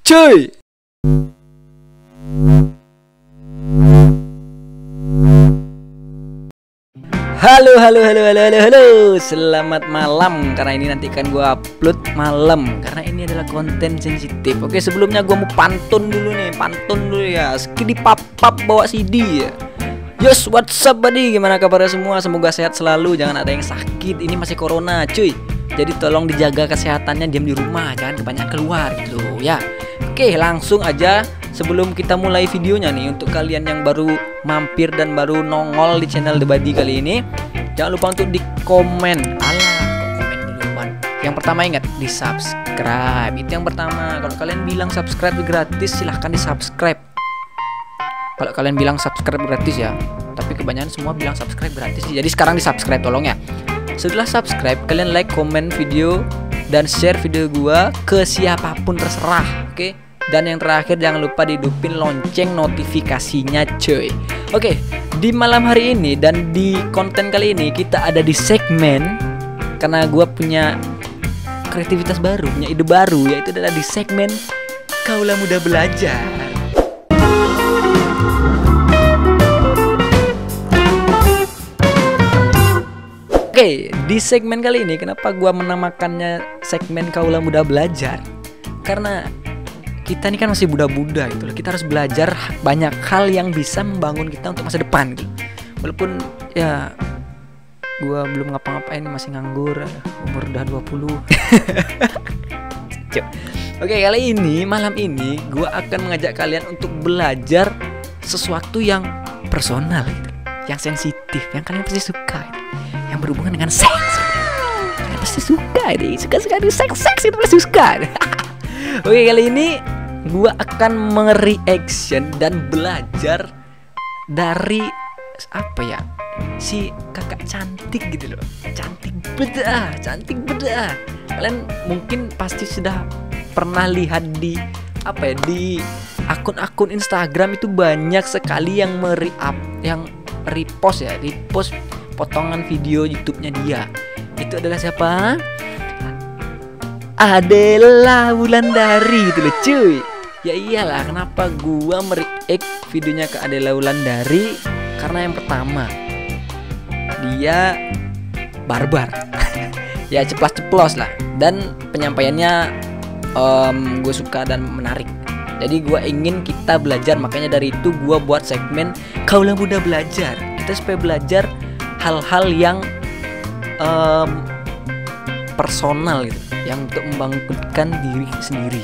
cuy. Halo. Selamat malam. Karena ini nanti kan gue upload malam, karena ini adalah konten sensitif. Oke, sebelumnya gue mau pantun dulu ya. Skidi papap bawa CD ya. Yos, what's up buddy? Gimana kabarnya semua? Semoga sehat selalu, jangan ada yang sakit. Ini masih corona cuy, jadi tolong dijaga kesehatannya, diam di rumah, jangan kebanyakan keluar gitu ya. Oke, langsung aja. Sebelum kita mulai videonya nih, untuk kalian yang baru mampir dan baru nongol di channel The Buddy kali ini, jangan lupa untuk di komen. Komen duluan. Yang pertama ingat, di subscribe. Itu yang pertama. Kalau kalian bilang subscribe gratis, silahkan di subscribe. Kalau kalian bilang subscribe gratis ya, tapi kebanyakan semua bilang subscribe gratis. Jadi sekarang di subscribe tolong ya. Setelah subscribe, kalian like, komen video, dan share video gua ke siapapun terserah. Oke? Dan yang terakhir, jangan lupa dihidupin lonceng notifikasinya cuy. Oke, di malam hari ini dan di konten kali ini kita ada di segmen, karena gua punya kreativitas baru, punya ide baru, yaitu adalah di segmen Kaulah Muda Belajar. Oke, di segmen kali ini kenapa gua menamakannya segmen Kaulah Muda Belajar? Karena kita ini kan masih muda-muda gitu loh. Kita harus belajar banyak hal yang bisa membangun kita untuk masa depan gitu. Walaupun ya gua belum ngapa-ngapain, masih nganggur, umur udah 20. Oke, kali ini, malam ini gua akan mengajak kalian untuk belajar sesuatu yang personal gitu, yang sensitif, yang kalian pasti suka gitu, yang berhubungan dengan seks. Kalian pasti suka deh, suka di seks itu pasti suka. Oke, kali ini gua akan mereaction dan belajar dari apa ya, si kakak cantik gitu loh. Cantik beda. Kalian mungkin pasti sudah pernah lihat di apa ya, di akun-akun Instagram itu banyak sekali yang repost potongan video YouTube-nya dia. Itu adalah siapa? Adela Wulandari itu loh cuy. Ya iyalah, kenapa gua mereact videonya ke Adela Wulandari? Karena yang pertama, dia barbar. Ya ceplos-ceplos lah. Dan penyampaiannya gue suka dan menarik. Jadi gue ingin kita belajar, makanya dari itu gue buat segmen Kaulah Muda Belajar. Kita supaya belajar hal-hal yang personal gitu, yang untuk membangkitkan diri sendiri.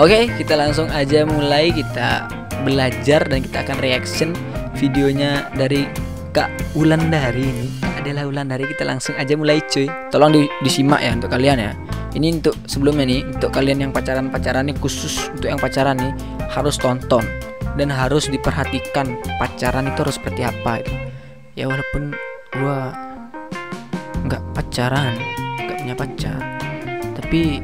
Oke, kita langsung aja mulai. Kita belajar dan kita akan reaction videonya dari Kak Wulandari ini. Adalah Wulandari, kita langsung aja mulai cuy. Tolong disimak ya untuk kalian ya. Ini untuk sebelumnya nih, untuk kalian yang pacaran nih, khusus untuk yang pacaran nih, harus tonton dan harus diperhatikan pacaran itu harus seperti apa gitu. Ya walaupun gua nggak pacaran, nggak punya pacar, tapi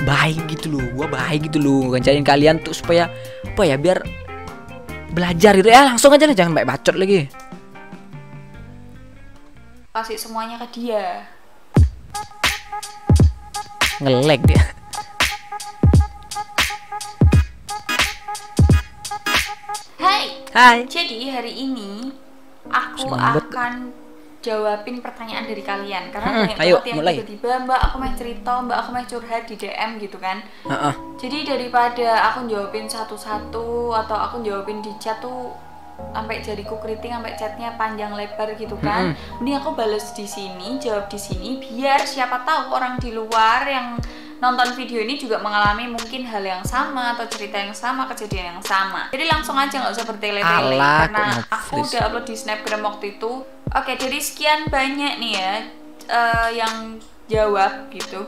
baik gitu loh, gua baik gitu loh, ngajarin kalian tuh supaya apa ya, biar belajar gitu ya. Langsung aja lah, jangan baik bacot lagi. Kasih semuanya ke dia. Nge-lag dia. Hai. Jadi hari ini aku akan jawabin pertanyaan dari kalian, karena banyak banget yang mulai. tiba-tiba Mbak aku mau cerita, Mbak aku mau curhat di DM gitu kan. Jadi daripada aku jawabin satu-satu atau aku jawabin di chat tuh sampai jariku keriting, sampai chatnya panjang lebar gitu kan. Mending aku balas di sini, jawab di sini, biar siapa tahu orang di luar yang nonton video ini juga mengalami mungkin hal yang sama atau cerita yang sama, kejadian yang sama. Jadi langsung aja, nggak usah bertele-tele, karena aku udah upload di Snapgram waktu itu. Oke, jadi sekian banyak nih ya yang jawab gitu.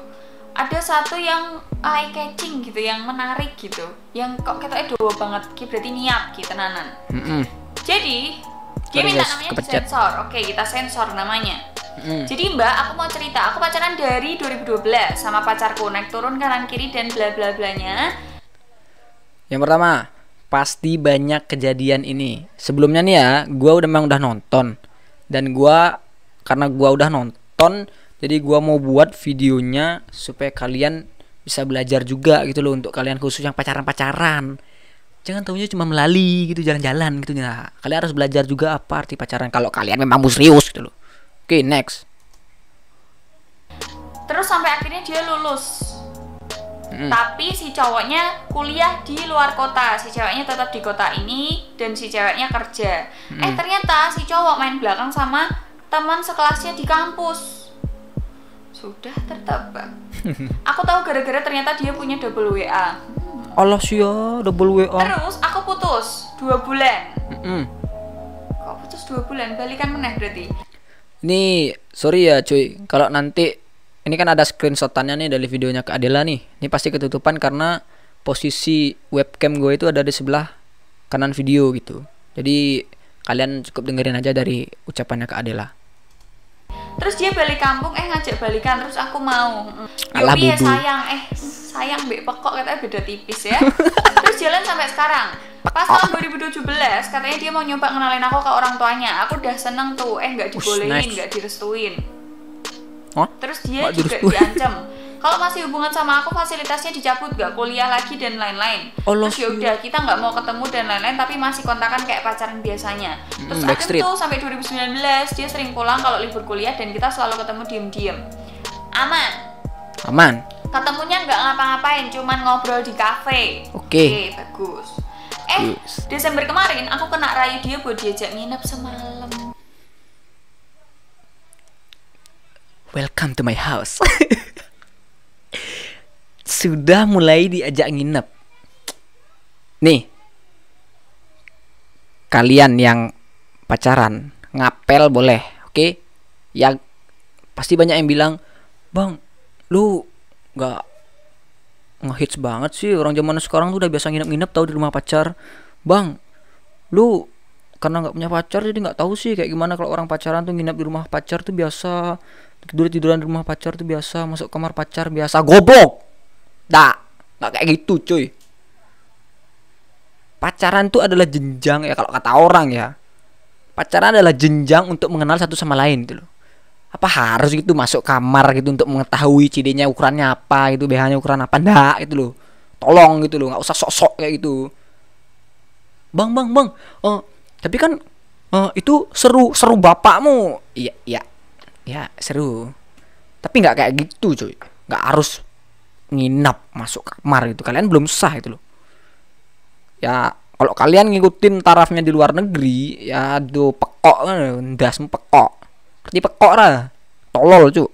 Ada satu yang eye catching gitu, yang menarik gitu, yang kok ketoknya doa banget, berarti niat gitu tenanan. Jadi dia minta namanya disensor. Oke, kita sensor namanya. Jadi Mbak, aku mau cerita, aku pacaran dari 2012 sama pacarku, naik turun kanan kiri dan bla bla blanya. Yang pertama, pasti banyak kejadian ini. Sebelumnya nih ya, gua memang udah nonton. Dan karena gua udah nonton, jadi gua mau buat videonya supaya kalian bisa belajar juga gitu loh untuk kalian khusus yang pacaran-pacaran. Jangan tahunya cuma melalui gitu, jalan-jalan gitu. Nah, kalian harus belajar juga apa arti pacaran kalau kalian memang mau serius gitu loh. Oke, next. Terus sampai akhirnya dia lulus. Tapi si cowoknya kuliah di luar kota, si ceweknya tetap di kota ini dan si ceweknya kerja. Ternyata si cowok main belakang sama teman sekelasnya di kampus. Sudah tertebak. Aku tahu gara-gara ternyata dia punya double WA. Allah sih ya, double WA. Terus aku putus 2 bulan. Kok putus 2 bulan? Balikan meneh berarti. Ini sorry ya cuy, kalau nanti ini kan ada screenshotannya nih dari videonya Kak Adela nih. Ini pasti ketutupan karena posisi webcam gue itu ada di sebelah kanan video gitu. Jadi kalian cukup dengerin aja dari ucapannya Kak Adela. Terus dia balik kampung, ngajak balikan, terus aku mau. Alah Yopi ya budu. sayang mbak pekok katanya beda tipis ya. Terus jalan sampai sekarang. Pas tahun 2017 katanya dia mau nyoba ngenalin aku ke orang tuanya. Aku udah seneng tuh, nggak dibolehin, nggak direstuin. Terus dia juga diancam. Kalau masih hubungan sama aku fasilitasnya dicabut, gak kuliah lagi dan lain-lain. Terus ya udah kita nggak mau ketemu dan lain-lain, tapi masih kontakan kayak pacaran biasanya. Terus akhirnya tuh sampai 2019 dia sering pulang kalau libur kuliah dan kita selalu ketemu diem-diem. Aman. Ketemunya nggak ngapa-ngapain, cuman ngobrol di kafe. Oke, bagus. Desember kemarin aku kena rayu dia buat diajak nginep semalam. Welcome to my house. Sudah mulai diajak nginep. Nih, kalian yang pacaran ngapel boleh, oke? Yang pasti banyak yang bilang, bang, lu nggak ngehits banget sih, orang zaman sekarang tuh udah biasa nginep-nginep tahu di rumah pacar. Bang, lu karena nggak punya pacar jadi nggak tahu sih kayak gimana kalau orang pacaran tuh nginep di rumah pacar tuh biasa, tiduran di rumah pacar tuh biasa, masuk kamar pacar biasa. Goblok. Nggak kayak gitu cuy. Pacaran tuh adalah jenjang ya, kalau kata orang ya. Pacaran adalah jenjang untuk mengenal satu sama lain gitu loh. Apa harus gitu masuk kamar gitu untuk mengetahui CD-nya ukurannya apa gitu, BH-nya ukuran apa? Nggak gitu loh. Tolong gitu loh, nggak usah sok-sok kayak gitu. Bang. Tapi kan itu seru bapakmu. Iya seru. Tapi nggak kayak gitu cuy. Nggak harus nginap masuk kamar gitu. Kalian belum sah itu loh. Ya kalau kalian ngikutin tarafnya di luar negeri, ya do pekok kan, ndasmu pekok. Seperti pekok lah. Tolol cuy.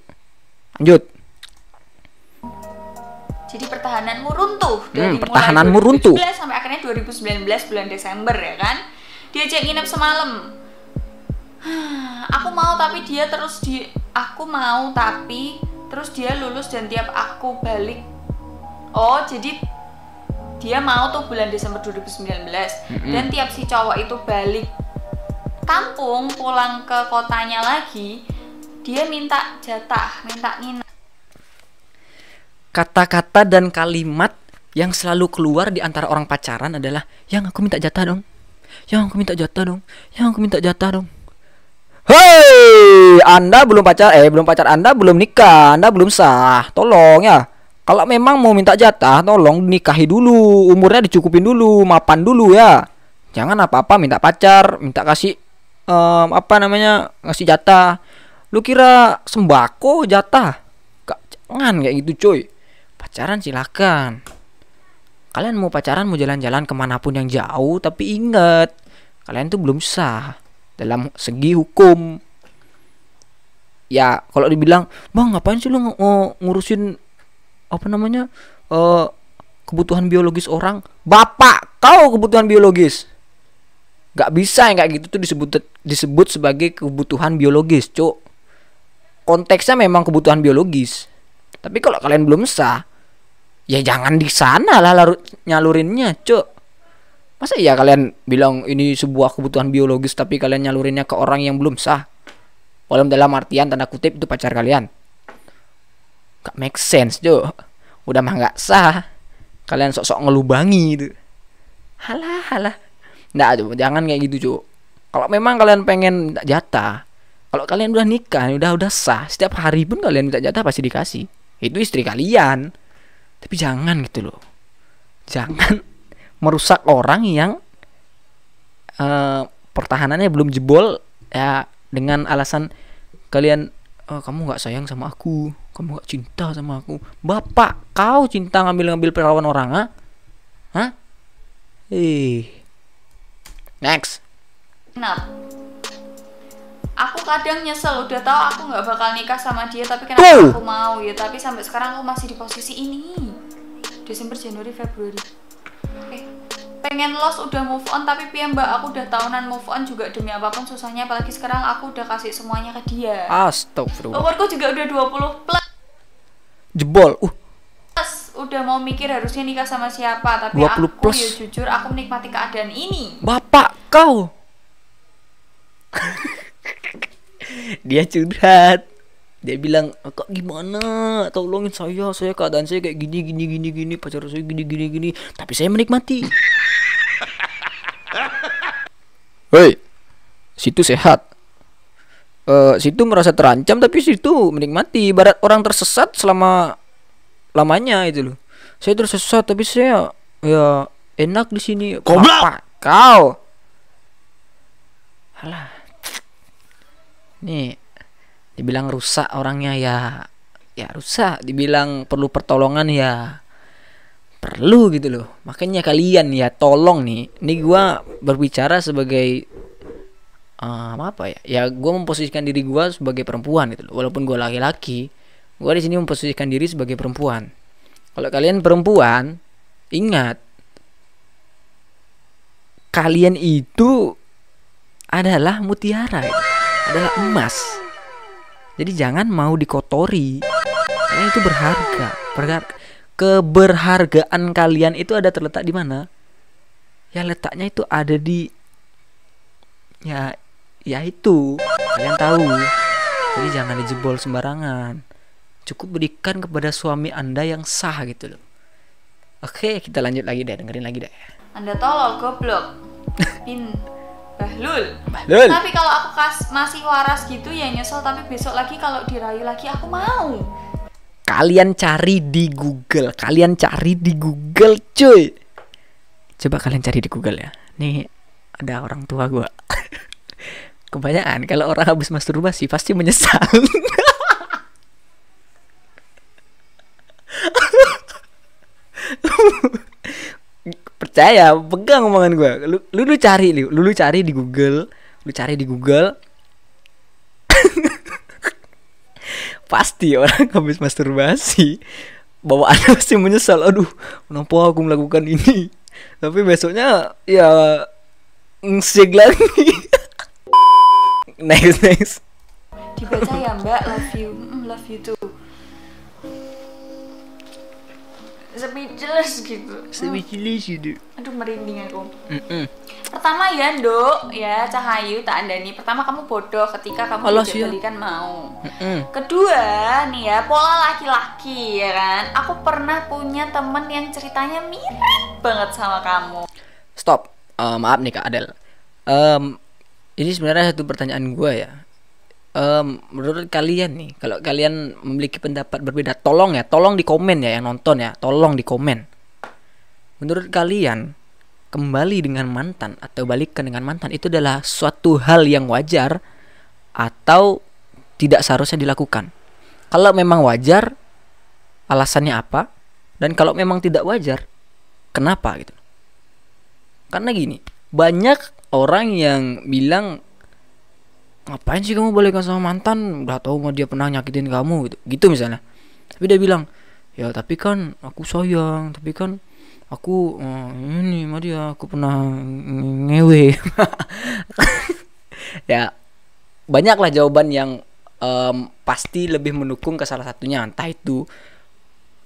Lanjut. Jadi pertahananmu runtuh dari pertahananmu mulai 2017 runtuh sampai akhirnya 2019 bulan Desember ya kan. Diajak nginep semalam. Aku mau tapi terus dia lulus dan tiap aku balik. Oh, jadi dia mau tuh bulan Desember 2019 dan tiap si cowok itu balik kampung pulang ke kotanya lagi, dia minta jatah, minta nginep. Kata-kata dan kalimat yang selalu keluar di antara orang pacaran adalah, "Yang aku minta jatah dong. Yang aku minta jatah dong. Yang aku minta jatah dong." Hei, Anda belum pacar, Anda belum nikah, Anda belum sah. Tolong ya. Kalau memang mau minta jatah, tolong nikahi dulu, umurnya dicukupin dulu, mapan dulu ya. Jangan apa-apa minta pacar, minta kasih ngasih jatah. Lu kira sembako jatah? Jangan kayak gitu cuy. Pacaran silakan. Kalian mau pacaran, mau jalan-jalan kemanapun yang jauh, tapi ingat kalian tuh belum sah dalam segi hukum. Ya kalau dibilang, bang ngapain sih lu ngurusin kebutuhan biologis orang? Bapak kau kebutuhan biologis. Gak bisa yang kayak gitu tuh disebut sebagai kebutuhan biologis, cuk. Konteksnya memang kebutuhan biologis. Tapi kalau kalian belum sah, ya jangan di sana lah nyalurinnya, cuk. Masa iya kalian bilang ini sebuah kebutuhan biologis tapi kalian nyalurinnya ke orang yang belum sah? Walau dalam artian tanda kutip itu pacar kalian. Gak make sense, cuk. Udah mah gak sah, kalian sok-sok ngelubangi gitu. Halah. Nggak, jangan kayak gitu, cuk. Kalau memang kalian pengen minta jatah, kalau kalian udah nikah, udah sah, setiap hari pun kalian minta jatah pasti dikasih. Itu istri kalian. Tapi jangan gitu loh. Jangan merusak orang yang pertahanannya belum jebol ya, dengan alasan kalian kamu nggak sayang sama aku, kamu nggak cinta sama aku. Bapak kau cinta ngambil perawan orang, hah? Next. Kenapa? Aku kadang nyesel, udah tahu aku nggak bakal nikah sama dia, tapi kenapa aku mau ya? Tapi sampai sekarang aku masih di posisi ini. Desember, Januari, Februari. Pengen lost udah move on, tapi piye mbak, aku udah tahunan move on juga demi apapun susahnya, apalagi sekarang aku udah kasih semuanya ke dia. Astagfirullah. Umurku juga udah 20 plus. Jebol. Udah mau mikir harusnya nikah sama siapa, tapi 20 aku plus. ya jujur aku menikmati keadaan ini. Bapak kau. Dia curhat. Dia bilang, "Kak gimana? Tolongin saya keadaan saya kayak gini, pacar saya gini. Tapi saya menikmati." Hei, situ sehat. Situ merasa terancam, tapi situ menikmati. Ibarat orang tersesat selama lamanya itu loh. Saya tersesat, tapi saya ya enak di sini. Bapak kau. Alah. Nih, dibilang rusak orangnya ya rusak, dibilang perlu pertolongan ya perlu gitu loh. Makanya kalian ya tolong nih, ini gua berbicara sebagai apa ya? Ya gua memposisikan diri gua sebagai perempuan gitu loh. Walaupun gua laki-laki, gua di sini memposisikan diri sebagai perempuan. Kalau kalian perempuan, ingat kalian itu adalah mutiara, adalah emas. Jadi jangan mau dikotori. Karena itu berharga. Keberhargaan kalian itu ada terletak di mana? Ya letaknya itu ada di ya itu. Kalian tahu. Jadi jangan dijebol sembarangan. Cukup berikan kepada suami Anda yang sah gitu loh. Oke, kita lanjut lagi deh, dengerin lagi deh. Anda tolol, goblok. Bahlul. Tapi kalau aku masih waras gitu ya nyesel, tapi besok lagi kalau dirayu lagi aku mau. Kalian cari di Google, cuy. Coba kalian cari di Google ya. Nih ada orang tua gua. Kebanyakan kalau orang habis masturbasi pasti menyesal. Percaya, pegang omongan gue. Lu cari di Google, pasti orang habis masturbasi bawaannya pasti menyesal. Aduh, kenapa aku melakukan ini? Tapi besoknya ya ngesig lagi. Next. Dibaca ya mbak, love you too. Speechless gitu. Aduh merinding aku. Pertama ya Nduk, ya Cahayu tak andani. Pertama kamu bodoh ketika kamu tidak balikan mau. Kedua nih ya, pola laki-laki ya kan. Aku pernah punya temen yang ceritanya mirip banget sama kamu. Stop. Maaf nih Kak Adel. Ini sebenarnya satu pertanyaan gue ya. Menurut kalian nih, kalau kalian memiliki pendapat berbeda, tolong di komen ya, yang nonton ya, tolong di komen. Menurut kalian, kembali dengan mantan atau balikan dengan mantan itu adalah suatu hal yang wajar atau tidak seharusnya dilakukan? Kalau memang wajar, alasannya apa? Dan kalau memang tidak wajar, kenapa gitu? Karena gini, banyak orang yang bilang, ngapain sih kamu balikan sama mantan, udah tahu mah dia pernah nyakitin kamu gitu misalnya. Tapi dia bilang, ya tapi kan aku sayang, tapi kan aku ini mah dia, aku pernah ngewe. Ya banyaklah jawaban yang pasti lebih mendukung ke salah satunya. Entah itu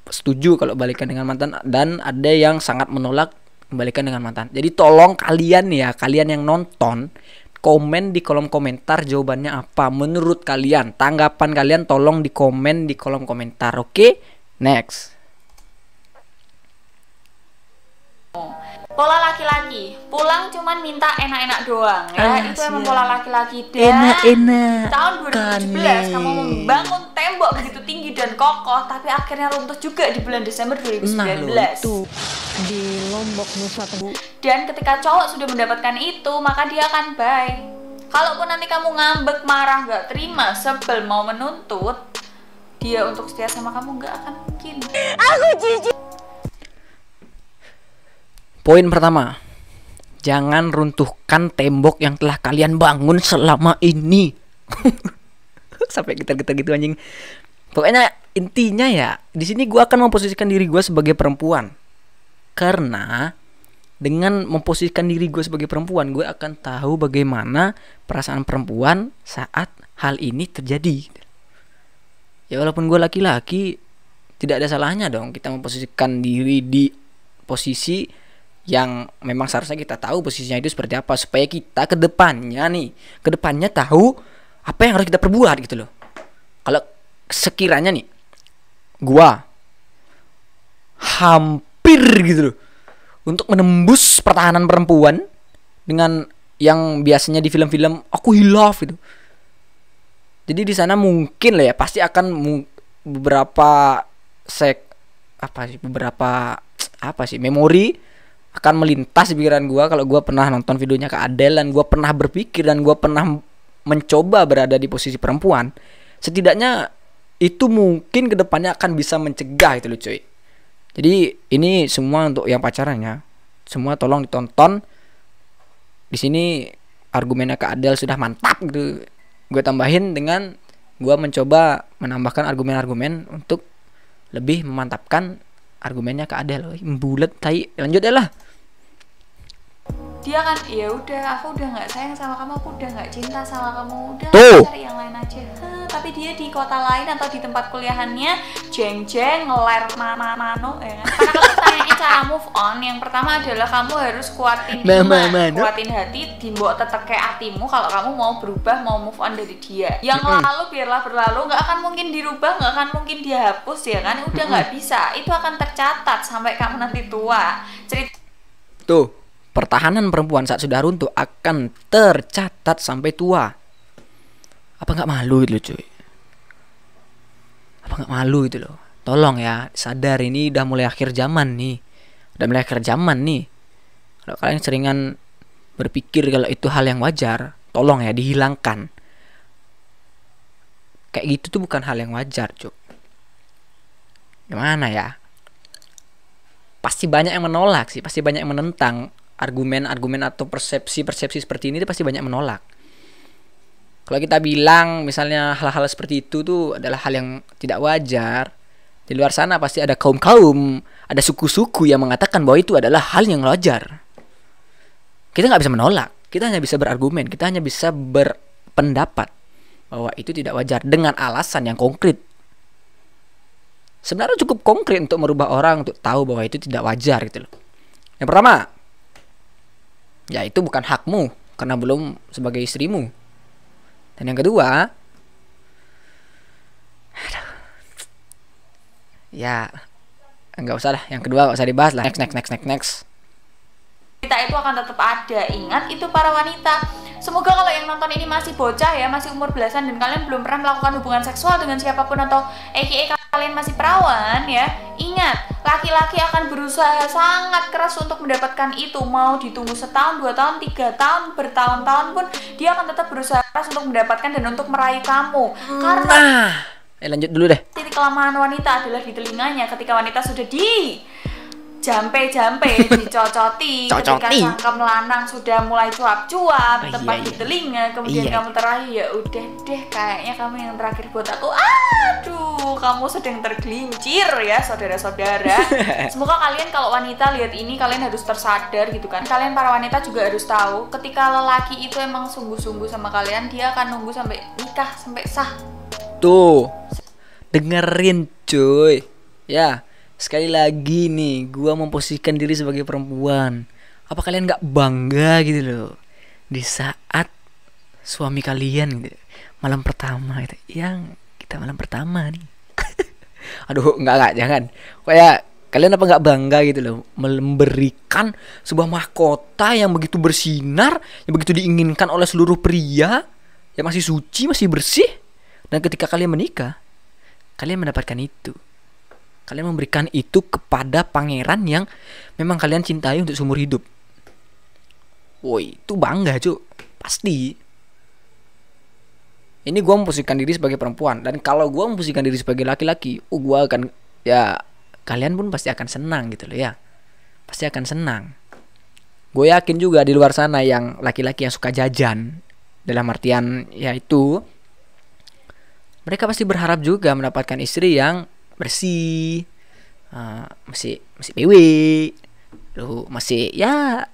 setuju kalau balikan dengan mantan, dan ada yang sangat menolak balikan dengan mantan. Jadi tolong kalian yang nonton, komen di kolom komentar jawabannya apa menurut kalian. Tanggapan kalian tolong di komen di kolom komentar. Oke? Next. Pola laki-laki, pulang cuman minta enak-enak doang ya. Itu emang pola laki-laki. Dan enak-enak tahun 2017 kamu membangun tembok begitu tinggi dan kokoh, tapi akhirnya runtuh juga di bulan Desember 2019. Nah, loh, itu di Lombok, Nusa Tenggara. Dan ketika cowok sudah mendapatkan itu, maka dia akan bye. Kalaupun nanti kamu ngambek, marah, gak terima, sebel, mau menuntut, dia untuk setia sama kamu gak akan mungkin. Aku jijik. Poin pertama, jangan runtuhkan tembok yang telah kalian bangun selama ini. Sampai getar-getar gitu anjing. Pokoknya intinya ya, di sini gue akan memposisikan diri gue sebagai perempuan. Karena dengan memposisikan diri gue sebagai perempuan, gue akan tahu bagaimana perasaan perempuan saat hal ini terjadi. Ya walaupun gue laki-laki, tidak ada salahnya dong kita memposisikan diri di posisi yang memang seharusnya kita tahu posisinya itu seperti apa, supaya kita kedepannya tahu apa yang harus kita perbuat gitu loh. Kalau sekiranya nih gua hampir gitu loh untuk menembus pertahanan perempuan dengan yang biasanya di film-film aku hilaf gitu. Jadi di sana mungkin lah ya, pasti akan beberapa memori akan melintas di pikiran gue kalau gue pernah nonton videonya Kak Adel, dan gue pernah berpikir dan gue pernah mencoba berada di posisi perempuan. Setidaknya itu mungkin kedepannya akan bisa mencegah itu loh cuy. Jadi ini semua untuk yang pacarannya, semua tolong ditonton. Di sini argumennya Kak Adel sudah mantap gitu. Gue tambahin dengan gue mencoba menambahkan argumen-argumen untuk lebih memantapkan argumennya Kak Adel. Bulet tai, lanjut deh lah. Dia kan, ya udah, aku udah nggak sayang sama kamu, aku udah nggak cinta sama kamu, udah cari yang lain aja. Tapi dia di kota lain atau di tempat kuliahannya jeng-jeng ngeler mano ya kan? Karena kalau tanya cara move on, yang pertama adalah kamu harus kuatin iman, kuatin hati, dimbok tetek kayak hatimu kalau kamu mau berubah, mau move on dari dia. Yang lalu biarlah berlalu, nggak akan mungkin dirubah, nggak akan mungkin dihapus ya kan? Udah nggak bisa, itu akan tercatat sampai kamu nanti tua. Tuh, pertahanan perempuan saat sudah runtuh akan tercatat sampai tua. Apa nggak malu itu loh cuy? Apa nggak malu itu loh? Tolong ya, sadar ini udah mulai akhir zaman nih. Kalau kalian seringan berpikir kalau itu hal yang wajar, tolong ya dihilangkan. Kayak gitu tuh bukan hal yang wajar cuy. Gimana ya? Pasti banyak yang menolak sih, pasti banyak yang menentang argumen-argumen atau persepsi seperti ini, pasti banyak menolak. Kalau kita bilang misalnya hal-hal seperti itu tuh adalah hal yang tidak wajar, di luar sana pasti ada kaum-kaum, ada suku-suku yang mengatakan bahwa itu adalah hal yang wajar. Kita nggak bisa menolak, kita hanya bisa berargumen, kita hanya bisa berpendapat bahwa itu tidak wajar dengan alasan yang konkret. Sebenarnya cukup konkret untuk merubah orang untuk tahu bahwa itu tidak wajar gitu loh. Yang pertama, ya itu bukan hakmu karena belum sebagai istrimu. Dan yang kedua, ya nggak usah lah, yang kedua nggak usah dibahas lah. Next. Kita itu akan tetap ada. Ingat itu para wanita. Semoga kalau yang nonton ini masih bocah ya, masih umur belasan dan kalian belum pernah melakukan hubungan seksual dengan siapapun atau aka kalian masih perawan ya, ingat, laki-laki akan berusaha sangat keras untuk mendapatkan itu. Mau ditunggu setahun, 2 tahun, 3 tahun, bertahun-tahun pun dia akan tetap berusaha keras untuk mendapatkan dan untuk meraih kamu. Karena lanjut dulu deh. titik kelemahan wanita adalah di telinganya. Ketika wanita sudah jampe dicocoti, ketika cangkem lanang sudah mulai cuap-cuap tepat di telinga, kemudian kamu terakhir, ya udah deh kayaknya kamu yang terakhir buat aku. Aduh, kamu sedang tergelincir ya saudara-saudara. Semoga kalian kalau wanita lihat ini, kalian harus tersadar gitu kan. Kalian para wanita juga harus tahu, ketika lelaki itu emang sungguh-sungguh sama kalian, dia akan nunggu sampai nikah, sampai sah. Tuh, dengerin cuy ya. Sekali lagi nih, gua memposisikan diri sebagai perempuan. Apa kalian gak bangga gitu loh di saat suami kalian gitu, malam pertama gitu, yang kita malam pertama nih. Aduh, enggak, jangan. Kayak kalian apa gak bangga gitu loh memberikan sebuah mahkota yang begitu bersinar, yang begitu diinginkan oleh seluruh pria, yang masih suci, masih bersih. Dan ketika kalian menikah, kalian mendapatkan itu. Kalian memberikan itu kepada pangeran yang memang kalian cintai untuk seumur hidup. Woi, itu bangga cuy, pasti. Ini gue memposisikan diri sebagai perempuan, dan kalau gue memposisikan diri sebagai laki-laki, gue akan, ya kalian pun pasti akan senang gitu loh ya, pasti akan senang. Gue yakin juga di luar sana yang laki-laki yang suka jajan, dalam artian yaitu mereka pasti berharap juga mendapatkan istri yang bersih, masih PW, lu masih ya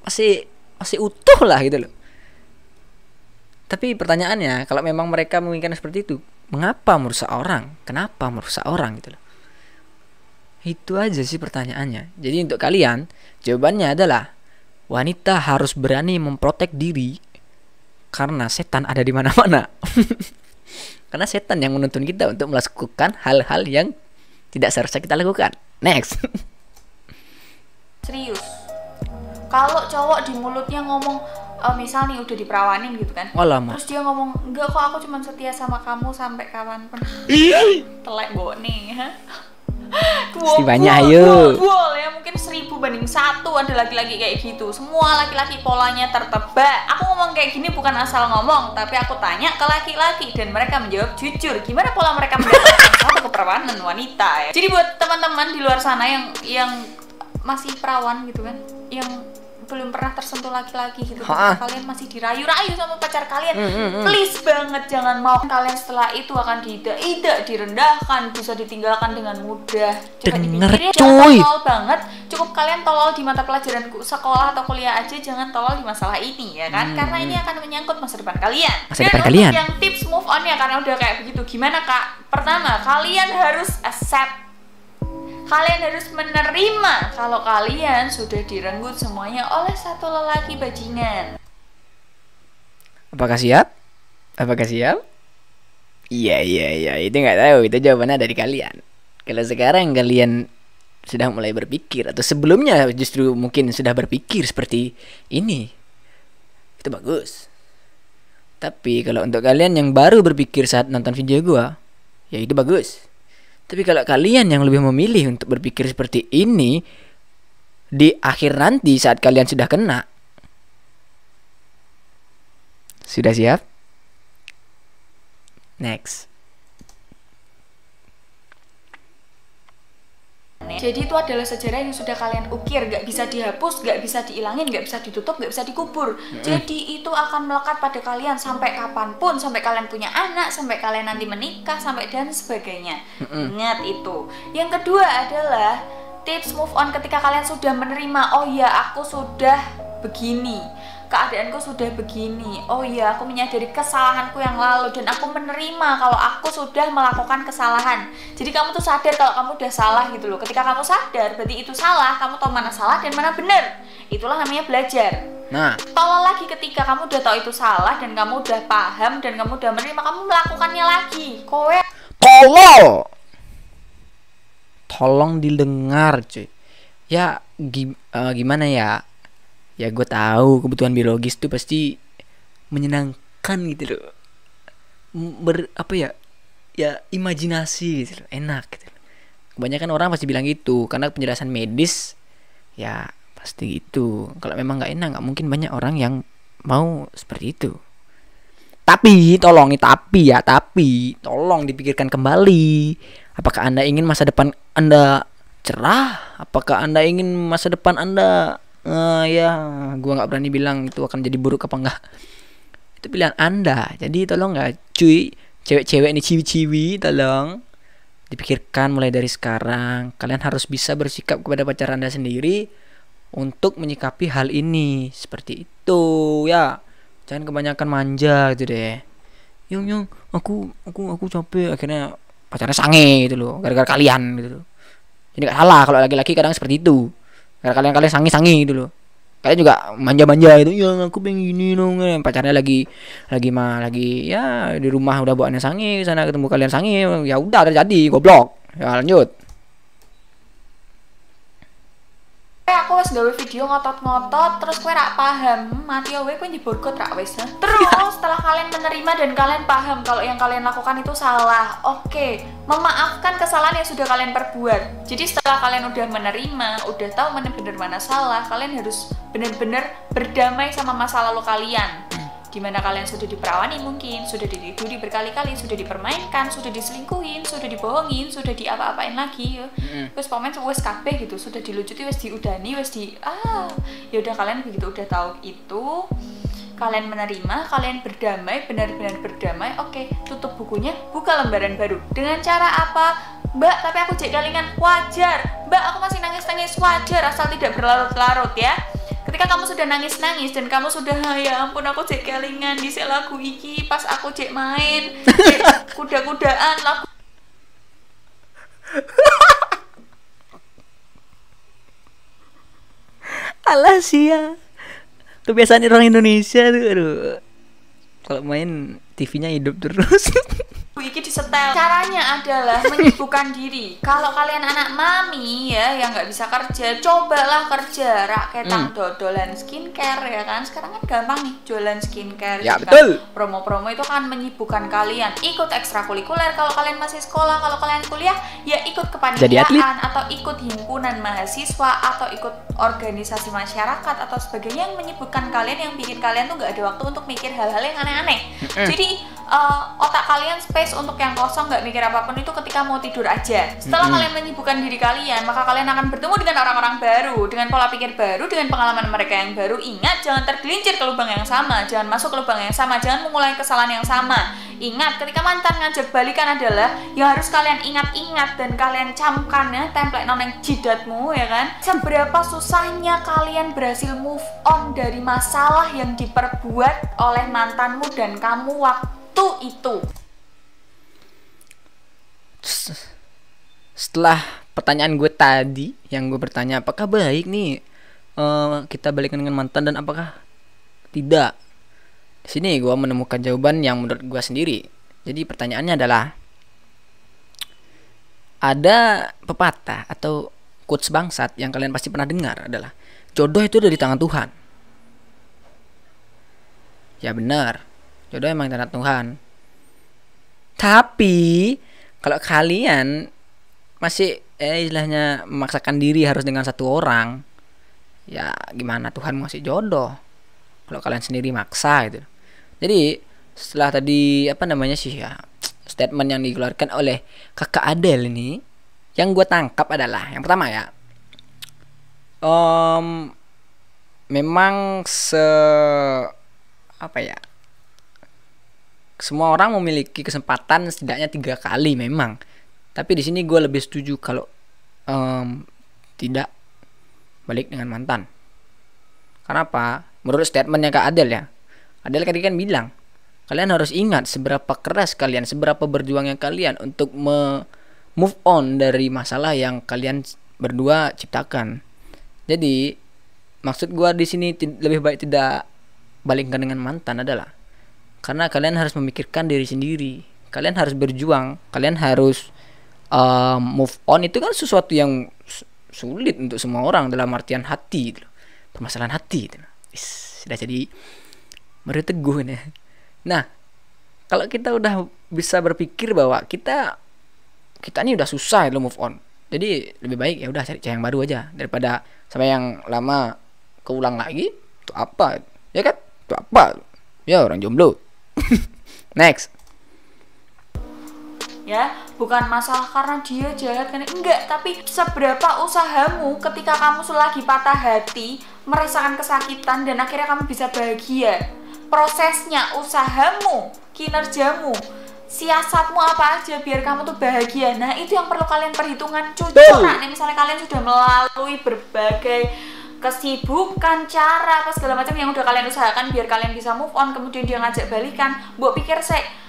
masih utuh lah gitu loh. Tapi pertanyaannya, kalau memang mereka menginginkan seperti itu, mengapa merusak orang? Kenapa merusak orang gitu loh? Itu aja sih pertanyaannya. Jadi untuk kalian, jawabannya adalah wanita harus berani memprotek diri karena setan ada di mana-mana. Karena setan yang menuntun kita untuk melakukan hal-hal yang tidak seharusnya kita lakukan. Next. Serius. Kalau cowok di mulutnya ngomong, misal nih udah diperawanin gitu kan, terus dia ngomong, enggak kok aku cuma setia sama kamu sampai kapanpun. Telek nih. Pasti banyak ayo. Ya mungkin 1000 banding 1 ada laki-laki kayak gitu. Semua laki-laki polanya tertebak. Aku ngomong kayak gini bukan asal ngomong, tapi aku tanya ke laki-laki dan mereka menjawab jujur. Gimana pola mereka mendapatkan satu keperawanan wanita ya. Jadi buat teman-teman di luar sana yang masih perawan gitu kan, yang belum pernah tersentuh laki-laki gitu, kalian masih dirayu-rayu sama pacar kalian, please banget jangan mau kalian setelah itu akan tidak direndahkan, bisa ditinggalkan dengan mudah. Coba dipikirin, jangan tolol banget, cukup kalian tolol di mata pelajaran sekolah atau kuliah aja, jangan tolol di masalah ini ya kan, karena ini akan menyangkut masa depan kalian. Kalian yang tips move on ya, karena udah kayak begitu, gimana kak? Pertama, kalian harus accept, kalian harus menerima kalau kalian sudah direnggut semuanya oleh satu lelaki bajingan. Apakah siap? Iya, itu nggak tahu, itu jawabannya dari kalian. Kalau sekarang kalian sudah mulai berpikir, atau sebelumnya justru mungkin sudah berpikir seperti ini, itu bagus. Tapi kalau untuk kalian yang baru berpikir saat nonton video gua, ya itu bagus. Tapi kalau kalian yang lebih memilih untuk berpikir seperti ini di akhir nanti saat kalian sudah kena, sudah siap? Next. Jadi itu adalah sejarah yang sudah kalian ukir, gak bisa dihapus, gak bisa dihilangin, gak bisa ditutup, gak bisa dikubur. Jadi itu akan melekat pada kalian sampai kapanpun, sampai kalian punya anak, sampai kalian nanti menikah, sampai dan sebagainya. Ingat itu. Yang kedua adalah tips move on ketika kalian sudah menerima, oh ya aku sudah begini, keadaanku sudah begini, oh iya aku menyadari kesalahanku yang lalu dan aku menerima kalau aku sudah melakukan kesalahan. Jadi kamu tuh sadar kalau kamu udah salah gitu loh. Ketika kamu sadar berarti itu salah, kamu tahu mana salah dan mana benar. Itulah namanya belajar. Nah, tolong lagi ketika kamu udah tahu itu salah dan kamu udah paham dan kamu udah menerima, kamu melakukannya lagi. Kowe tolong didengar cuy. Ya gimana ya? Ya gue tahu kebutuhan biologis tuh pasti menyenangkan gitu loh. Ya imajinasi gitu loh, enak gitu loh. Kebanyakan orang pasti bilang gitu karena penjelasan medis ya pasti gitu. Kalau memang nggak enak, nggak mungkin banyak orang yang mau seperti itu. Tapi tolong dipikirkan kembali. Apakah Anda ingin masa depan Anda cerah? Apakah Anda ingin masa depan Anda ya gue nggak berani bilang itu akan jadi buruk apa enggak, itu pilihan Anda. Jadi tolong nggak cuy, cewek-cewek ini, ciwi-ciwi, tolong dipikirkan mulai dari sekarang. Kalian harus bisa bersikap kepada pacar Anda sendiri untuk menyikapi hal ini seperti itu ya. Jangan kebanyakan manja gitu deh. Yung aku capek, akhirnya pacarnya sange gitu loh gara-gara kalian gitu loh. Jadi nggak salah kalau laki-laki kadang seperti itu. Karena kalian sangi gitu loh. Kalian juga manja-manja itu. Ya aku pengen gini dong. Pacarnya lagi ya di rumah udah bawaannya sangi, sana ketemu kalian sangi, ya udah terjadi goblok. Ya lanjut. Aku wes gawe video ngotot-ngotot terus kowe rak paham, mati kowe nyeborgot rak wis. Terus setelah kalian menerima dan kalian paham kalau yang kalian lakukan itu salah, oke, memaafkan kesalahan yang sudah kalian perbuat. Jadi setelah kalian udah menerima, udah tahu mana benar mana salah, kalian harus benar-benar berdamai sama masa lalu kalian. Dimana kalian sudah diperawani mungkin, sudah ditidurin berkali-kali, sudah dipermainkan, sudah diselingkuhin, sudah dibohongin, sudah diapa-apain lagi ya. Terus pemain wes kabeh gitu, sudah dilucuti, wes diudani, wes ya udah kalian begitu udah tahu itu, kalian menerima, kalian berdamai, benar-benar berdamai. Oke, tutup bukunya, buka lembaran baru. Dengan cara apa? Mbak, tapi aku cek kalingan, wajar. Mbak, aku masih nangis-nangis, wajar, asal tidak berlarut-larut ya. Ketika kamu sudah nangis-nangis dan kamu sudah, ya ampun aku cek kelingan di lagu iki pas aku cek main cek kuda-kudaan lagu alah sia. Kebiasaan orang Indonesia tuh, aduh. Kalau main TV-nya hidup terus. iki disetel. Caranya adalah menyibukkan diri. Kalau kalian anak mami ya yang nggak bisa kerja, cobalah kerja raketang dodolan skincare ya kan. Sekarang kan gampang nih jualan skincare. Ya kan? betul. Promo-promo itu kan menyibukkan kalian. Ikut ekstrakurikuler kalau kalian masih sekolah, kalau kalian kuliah ya ikut kepanitiaan atau ikut himpunan mahasiswa atau ikut organisasi masyarakat atau sebagainya yang menyibukkan kalian, yang bikin kalian tuh nggak ada waktu untuk mikir hal-hal yang aneh-aneh. Jadi otak kalian space untuk yang kosong, nggak mikir apapun itu ketika mau tidur aja. Setelah kalian menyibukkan diri kalian, maka kalian akan bertemu dengan orang-orang baru, dengan pola pikir baru, dengan pengalaman mereka yang baru. Ingat, jangan tergelincir ke lubang yang sama, jangan masuk ke lubang yang sama, jangan mengulangi kesalahan yang sama. Ingat, ketika mantan ngajak balikan adalah yang harus kalian ingat-ingat dan kalian camkan ya, template noneng jidatmu ya kan. Seberapa susahnya kalian berhasil move on dari masalah yang diperbuat oleh mantanmu dan kamu waktu itu. Setelah pertanyaan gue tadi, yang gue bertanya apakah baik nih kita balikan dengan mantan dan apakah tidak, di sini gue menemukan jawaban yang menurut gue sendiri. Jadi pertanyaannya adalah, ada pepatah atau quotes bangsat yang kalian pasti pernah dengar adalah, jodoh itu ada di tangan Tuhan. Ya benar, jodoh emang di tangan Tuhan. Tapi kalau kalian masih istilahnya memaksakan diri harus dengan satu orang, ya gimana Tuhan mau ngasih jodoh kalau kalian sendiri maksa gitu. Jadi setelah tadi statement yang dikeluarkan oleh kakak Adel ini, yang gue tangkap adalah yang pertama ya, memang semua orang memiliki kesempatan setidaknya 3 kali memang. Tapi di sini gue lebih setuju kalau tidak balik dengan mantan. Kenapa? Menurut statementnya Kak Adel ya, Adel tadi kan bilang, kalian harus ingat seberapa keras kalian, seberapa berjuangnya kalian untuk move on dari masalah yang kalian berdua ciptakan. Jadi maksud gue di sini lebih baik tidak balikkan dengan mantan adalah karena kalian harus memikirkan diri sendiri. Kalian harus berjuang, kalian harus move on. Itu kan sesuatu yang sulit untuk semua orang dalam artian hati, permasalahan hati. Sudah jadi baru teguh nih. Nah, kalau kita udah bisa berpikir bahwa kita ini udah susah move on, jadi lebih baik ya udah cari yang baru aja daripada sampai yang lama keulang lagi. Itu apa? Ya kan? Itu apa? Ya orang jomblo. Next. Ya, bukan masalah karena dia jahat kan, enggak, tapi seberapa usahamu ketika kamu lagi patah hati, merasakan kesakitan dan akhirnya kamu bisa bahagia. Prosesnya, usahamu, kinerjamu, siasatmu apa aja biar kamu tuh bahagia. Nah, itu yang perlu kalian perhitungkan. Jujur, nih misalnya kalian sudah melalui berbagai kesibukan, cara, apa segala macam yang udah kalian usahakan biar kalian bisa move on, kemudian dia ngajak balikan, mbok pikir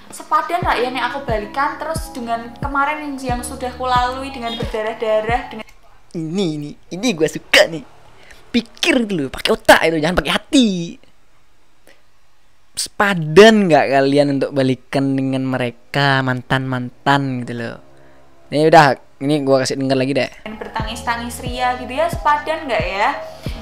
sepadan rakyatnya aku balikan terus dengan kemarin yang sudah kulalui dengan berdarah-darah dengan ini gue suka nih. Pikir dulu, pakai otak itu, jangan pakai hati. Sepadan nggak kalian untuk balikan dengan mereka, mantan gitu loh. Ini udah, ini gue kasih denger lagi deh. Bertangis-tangis ria gitu ya, sepadan nggak ya?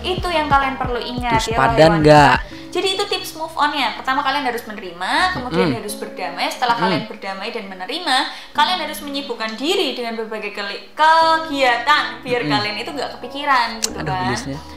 Itu yang kalian perlu ingat. Terus padan nggak? Jadi itu tips move on-nya. Pertama kalian harus menerima, kemudian harus berdamai. Setelah kalian berdamai dan menerima, kalian harus menyibukkan diri dengan berbagai kegiatan biar kalian itu nggak kepikiran gitu kan.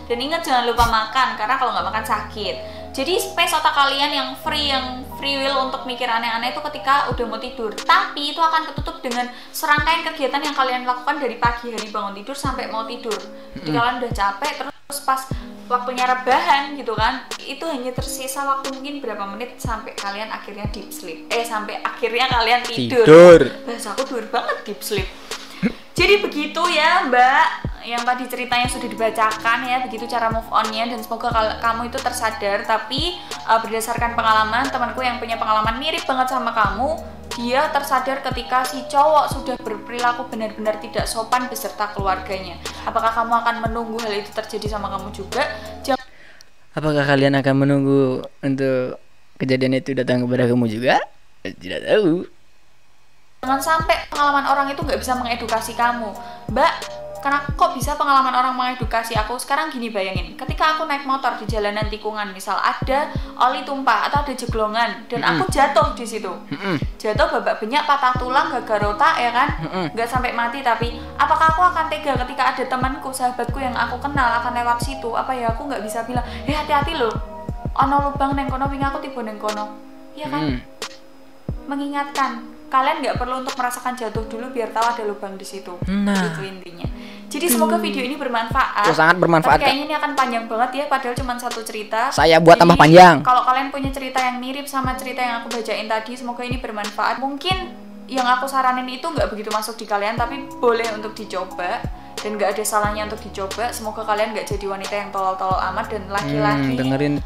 Dan ingat jangan lupa makan, karena kalau nggak makan sakit. Jadi space otak kalian yang free will untuk mikir aneh-aneh itu ketika udah mau tidur. Tapi itu akan ketutup dengan serangkaian kegiatan yang kalian lakukan dari pagi hari bangun tidur sampai mau tidur. Jadi kalian udah capek, terus pas waktunya rebahan gitu kan, itu hanya tersisa waktu mungkin berapa menit sampai kalian akhirnya deep sleep. Sampai akhirnya kalian tidur. Bahasa aku dur banget, deep sleep. Jadi begitu ya Mbak, yang tadi ceritanya sudah dibacakan ya, begitu cara move on-nya, dan semoga kamu itu tersadar. Tapi berdasarkan pengalaman temanku yang punya pengalaman mirip banget sama kamu, dia tersadar ketika si cowok sudah berperilaku benar-benar tidak sopan beserta keluarganya. Apakah kamu akan menunggu hal itu terjadi sama kamu juga? Apakah kalian akan menunggu untuk kejadian itu datang kepada kamu juga? Tidak tahu. Jangan sampai pengalaman orang itu nggak bisa mengedukasi kamu, Mbak. Karena kok bisa pengalaman orang mengedukasi aku? Sekarang gini, bayangin, ketika aku naik motor di jalanan tikungan, misal ada oli tumpah atau ada jeglongan dan aku jatuh di situ, jatuh babak benyak, patah tulang, gagal otak ya kan, nggak sampai mati, tapi apakah aku akan tega ketika ada temanku, sahabatku yang aku kenal akan lewat situ? Apa ya aku nggak bisa bilang, hati-hati loh, ono lubang neng kono, wingi aku tiba neng kono, ya kan? Mengingatkan kalian nggak perlu untuk merasakan jatuh dulu biar tahu ada lubang di situ. Itu intinya. Jadi semoga video ini bermanfaat. Sangat bermanfaat. Tapi kayaknya ini akan panjang banget ya, padahal cuma satu cerita. Saya buat tambah panjang. Kalau kalian punya cerita yang mirip sama cerita yang aku bacain tadi, semoga ini bermanfaat. Mungkin yang aku saranin itu nggak begitu masuk di kalian, tapi boleh untuk dicoba. Dan nggak ada salahnya untuk dicoba. Semoga kalian nggak jadi wanita yang tolol-tolol amat dan laki-laki. Dengerin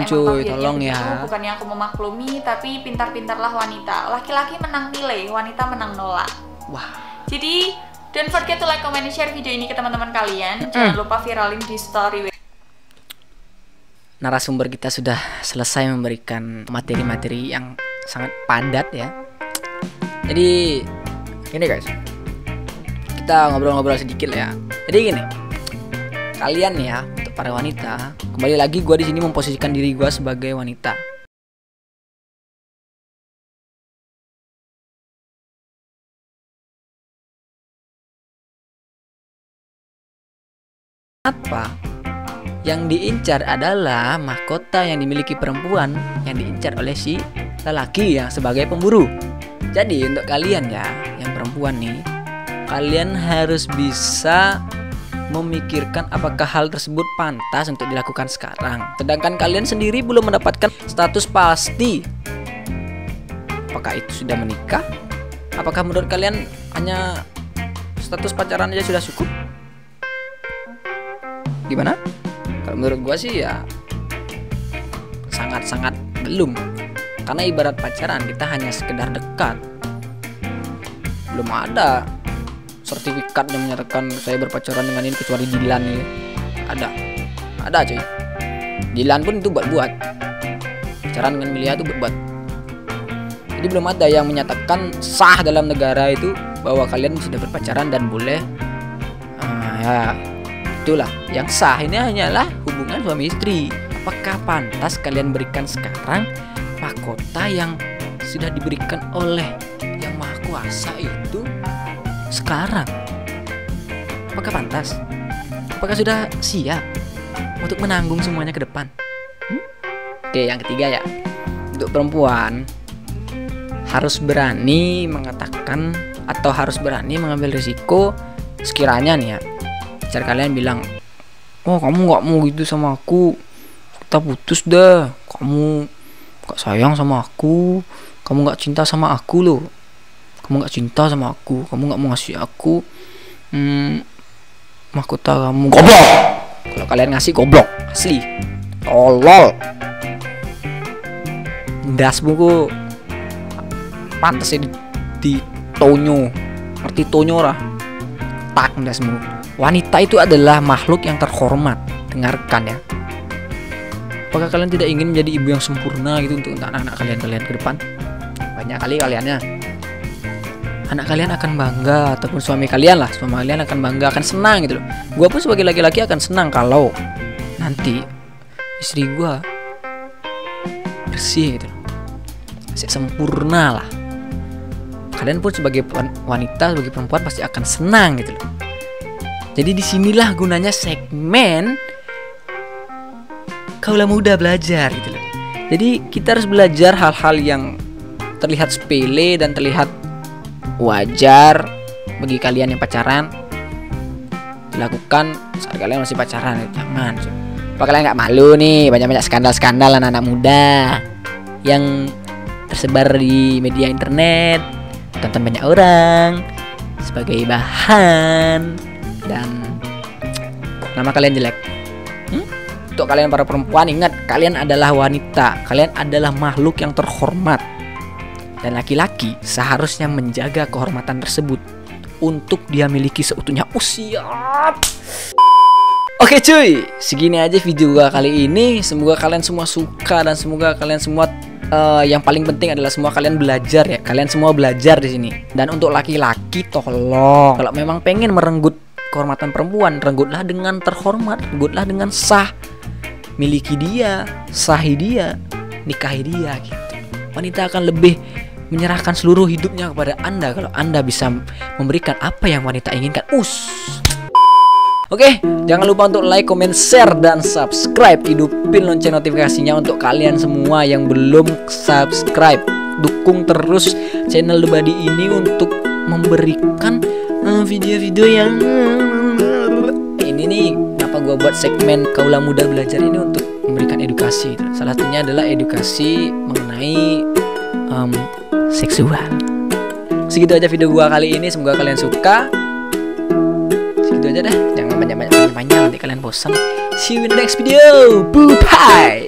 cuy, tolong ya. Bukannya aku memaklumi, tapi pintar-pintarlah wanita. Laki-laki menang nilai, wanita menang nolak. Wah. Jadi don't forget to like, comment, and share video ini ke teman-teman kalian. Jangan lupa viralin di story. Narasumber kita sudah selesai memberikan materi-materi yang sangat padat ya. Jadi ini guys, kita ngobrol-ngobrol sedikit ya. Jadi gini, kalian ya, untuk para wanita, kembali lagi gue di sini memposisikan diri gue sebagai wanita. Apa yang diincar adalah mahkota yang dimiliki perempuan yang diincar oleh si lelaki yang sebagai pemburu. Jadi untuk kalian ya, yang perempuan nih, kalian harus bisa memikirkan apakah hal tersebut pantas untuk dilakukan sekarang. Sedangkan kalian sendiri belum mendapatkan status pasti. Apakah itu sudah menikah? Apakah menurut kalian hanya status pacaran aja sudah cukup? Gimana? Kalau menurut gua sih ya sangat-sangat belum. Karena ibarat pacaran kita hanya sekedar dekat. Belum ada sertifikat yang menyatakan saya berpacaran dengan ini kecuali Dilan ini. Ada cuy. Dilan pun itu buat pacaran dengan Milia itu buat. Jadi belum ada yang menyatakan sah dalam negara itu bahwa kalian sudah berpacaran dan boleh ya itulah yang sah. Ini hanyalah hubungan suami istri. Apakah pantas kalian berikan sekarang mahkota yang sudah diberikan oleh yang maha kuasa itu sekarang? Apakah pantas? Apakah sudah siap untuk menanggung semuanya ke depan? Oke, yang ketiga ya, untuk perempuan harus berani mengatakan atau harus berani mengambil risiko sekiranya nih ya, pacar kalian bilang, oh kamu nggak mau gitu sama aku, kita putus dah, kamu gak sayang sama aku, kamu gak cinta sama aku loh, kamu gak cinta sama aku, kamu gak mau ngasih aku mahkota kamu. Goblok. Kalau kalian ngasih goblok asli, tolol. Das buku pantas ya di tonyo, ngerti tonyo lah, tak dasmu. Wanita itu adalah makhluk yang terhormat. Dengarkan ya. Apakah kalian tidak ingin menjadi ibu yang sempurna gitu untuk anak-anak kalian ke depan? Banyak kali kaliannya. Anak kalian akan bangga, ataupun suami kalian akan bangga, akan senang gitu loh. Gua pun sebagai laki-laki akan senang kalau nanti istri gue bersih gitu, masih sempurna lah. Kalian pun sebagai wanita, sebagai perempuan pasti akan senang gitu loh. Jadi disinilah gunanya segmen Kaula Muda Belajar gitu loh. Jadi kita harus belajar hal-hal yang terlihat sepele dan terlihat wajar bagi kalian yang pacaran dilakukan saat kalian masih pacaran. Jangan. Apa kalian nggak malu nih banyak-banyak skandal-skandal anak-anak muda yang tersebar di media internet, tonton banyak orang sebagai bahan dan nama kalian jelek. Untuk kalian para perempuan, ingat, kalian adalah wanita, kalian adalah makhluk yang terhormat, dan laki-laki seharusnya menjaga kehormatan tersebut untuk dia miliki seutuhnya. Siap. Oke cuy, segini aja video gua kali ini. Semoga kalian semua suka dan semoga kalian semua yang paling penting adalah semua kalian belajar ya. Kalian semua belajar di sini. Dan untuk laki-laki, tolong, kalau memang pengen merenggut kehormatan perempuan, renggutlah dengan terhormat, renggutlah dengan sah. Miliki dia, sahi dia, nikahi dia gitu. Wanita akan lebih menyerahkan seluruh hidupnya kepada Anda kalau Anda bisa memberikan apa yang wanita inginkan. Oke, jangan lupa untuk like, comment, share, dan subscribe. Hidupin lonceng notifikasinya untuk kalian semua yang belum subscribe. Dukung terus channel The Buddy ini untuk memberikan video-video yang ini nih. Kenapa gue buat segmen Kaula Muda Belajar ini untuk memberikan edukasi. Salah satunya adalah edukasi mengenai seksual. Segitu aja video gue kali ini. Semoga kalian suka. Segitu aja dah. Jangan banyak-banyak panjang nanti kalian bosan. See you in the next video. Bye.